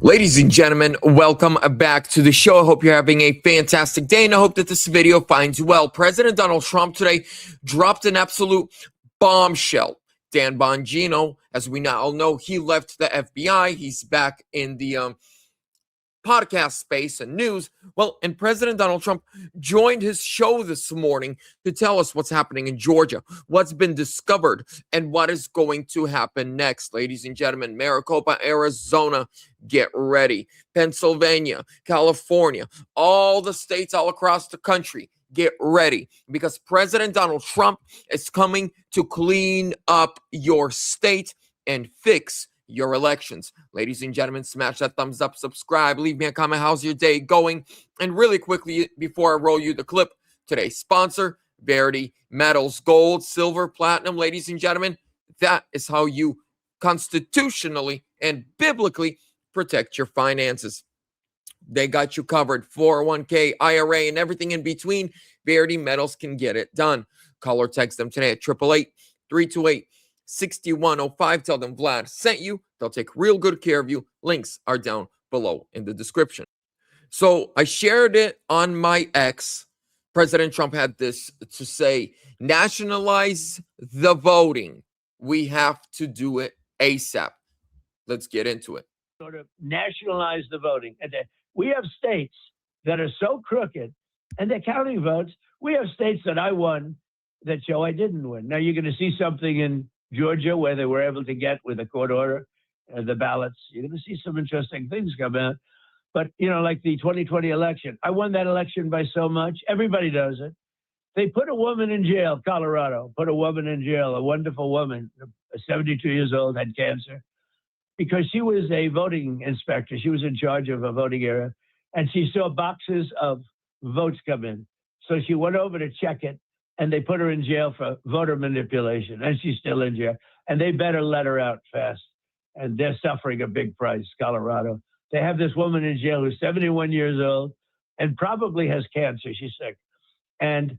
Ladies and gentlemen, welcome back to the show. I hope you're having a fantastic day, and I hope that this video finds you well. President Donald Trump today dropped an absolute bombshell. Dan Bongino, as we now all know, he left the FBI. He's back in the podcast space and news. Well, and President Donald Trump joined his show this morning to tell us what's happening in Georgia, what's been discovered, and what is going to happen next. Ladies and gentlemen, Maricopa, Arizona, get ready. Pennsylvania, California, all the states all across the country, get ready, because President Donald Trump is coming to clean up your state and fix your elections. Ladies and gentlemen, smash that thumbs up, subscribe, leave me a comment. How's your day going? And really quickly, before I roll you the clip, today's sponsor, Verity Metals, gold, silver, platinum. Ladies and gentlemen, that is how you constitutionally and biblically protect your finances. They got you covered. 401k, IRA, and everything in between. Verity Metals can get it done. Call or text them today at 888-328-6105. Tell them Vlad sent you. They'll take real good care of you. Links are down below in the description. So I shared it on my X. President Trump had this to say: nationalize the voting. We have to do it ASAP. Let's get into it. Sort of nationalize the voting. And we have states that are so crooked, and they're counting votes. We have states that I won that show I didn't win. Now you're going to see something in Georgia where they were able to get, with a court order, the ballots. You're going to see some interesting things come out. But, you know, like the 2020 election, I won that election by so much. Everybody does it. They put a woman in jail, Colorado, put a woman in jail, a wonderful woman, 72 years old, had cancer, because she was a voting inspector. She was in charge of a voting area, and she saw boxes of votes come in. So she went over to check it, and they put her in jail for voter manipulation, and she's still in jail. And they better let her out fast. And they're suffering a big price, Colorado. They have this woman in jail who's 71 years old and probably has cancer. She's sick. And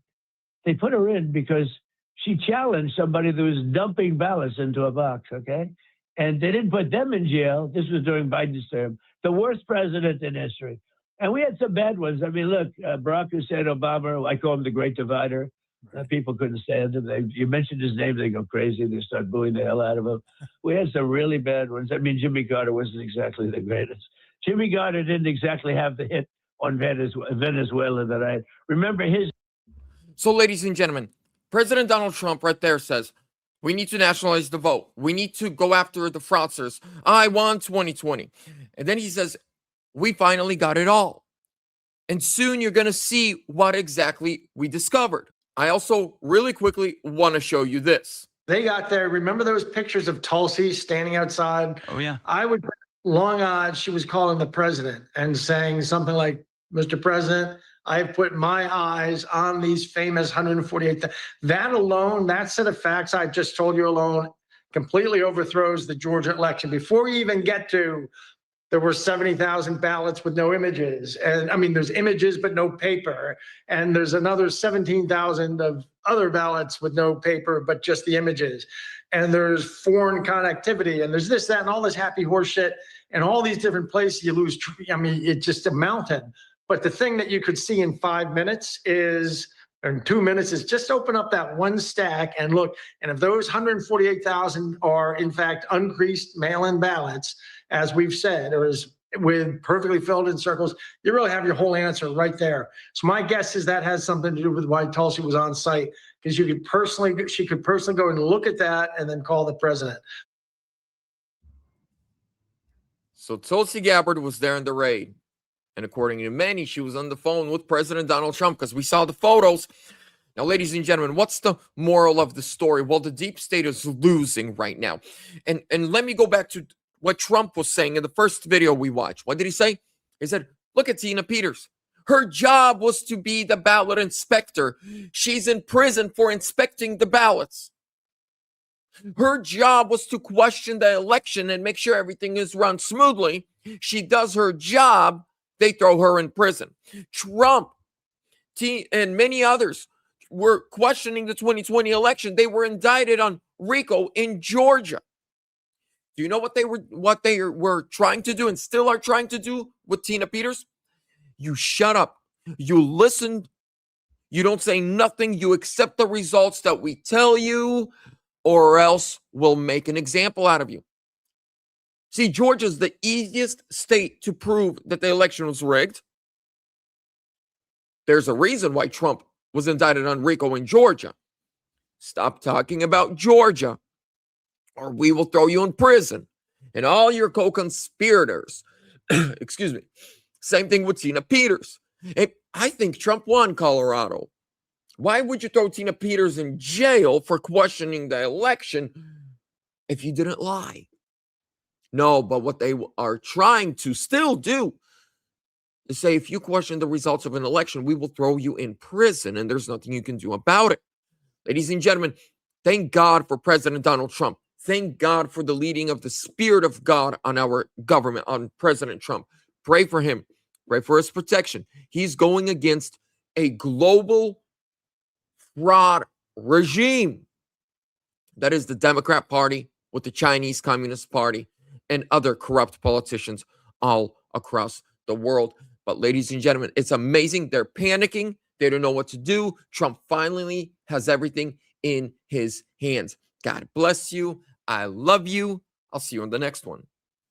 they put her in because she challenged somebody that was dumping ballots into a box, okay? And they didn't put them in jail. This was during Biden's term, the worst president in history. And we had some bad ones. I mean, look, Barack Hussein Obama, I call him the Great Divider. People couldn't stand him. You mentioned his name, they go crazy. They start booing the hell out of him. We had some really bad ones. I mean, Jimmy Carter wasn't exactly the greatest. Jimmy Carter didn't exactly have the hit on Venezuela that I remember his. So, ladies and gentlemen, President Donald Trump right there says, we need to nationalize the vote. We need to go after the fraudsters. I won 2020. And then he says, we finally got it all. And soon you're going to see what exactly we discovered. I also really quickly want to show you this. They got there. Remember those pictures of Tulsi standing outside? Oh, yeah. I would, long odds, she was calling the president and saying something like, Mr. President, I've put my eyes on these famous 148. That alone, that set of facts I've just told you alone, completely overthrows the Georgia election. Before we even get to, there were 70,000 ballots with no images. And I mean, there's images, but no paper. And there's another 17,000 of other ballots with no paper, but just the images. And there's foreign connectivity, and there's this, that, and all this happy horse shit. And all these different places you lose. I mean, it's just a mountain. But the thing that you could see in 5 minutes is, or in 2 minutes, is just open up that one stack and look. And if those 148,000 are in fact uncreased mail-in ballots, as we've said, or is with perfectly filled in circles, you really have your whole answer right there. So my guess is that has something to do with why Tulsi was on site, because she could personally go and look at that and then call the president. So Tulsi Gabbard was there in the raid. And according to many, she was on the phone with President Donald Trump, because we saw the photos. Now, ladies and gentlemen, what's the moral of the story? Well, the deep state is losing right now. And let me go back to what Trump was saying in the first video we watched. What did he say? He said, look at Tina Peters. Her job was to be the ballot inspector. She's in prison for inspecting the ballots. Her job was to question the election and make sure everything is run smoothly. She does her job. They throw her in prison. Trump and many others were questioning the 2020 election. They were indicted on RICO in Georgia. Do you know what they were trying to do and still are trying to do with Tina Peters? You shut up. You listen. You don't say nothing. You accept the results that we tell you, or else we'll make an example out of you. See, Georgia's the easiest state to prove that the election was rigged. There's a reason why Trump was indicted on RICO in Georgia. Stop talking about Georgia, or we will throw you in prison. And all your co-conspirators. Excuse me. Same thing with Tina Peters. And I think Trump won Colorado. Why would you throw Tina Peters in jail for questioning the election if you didn't lie? No, but what they are trying to still do is say, if you question the results of an election, we will throw you in prison, and there's nothing you can do about it. Ladies and gentlemen, thank God for President Donald Trump. Thank God for the leading of the Spirit of God on our government, on President Trump. Pray for him. Pray for his protection. He's going against a global fraud regime. That is the Democrat Party with the Chinese Communist Party and other corrupt politicians all across the world. But ladies and gentlemen, it's amazing. They're panicking. They don't know what to do. Trump finally has everything in his hands. God bless you. I love you. I'll see you in the next one.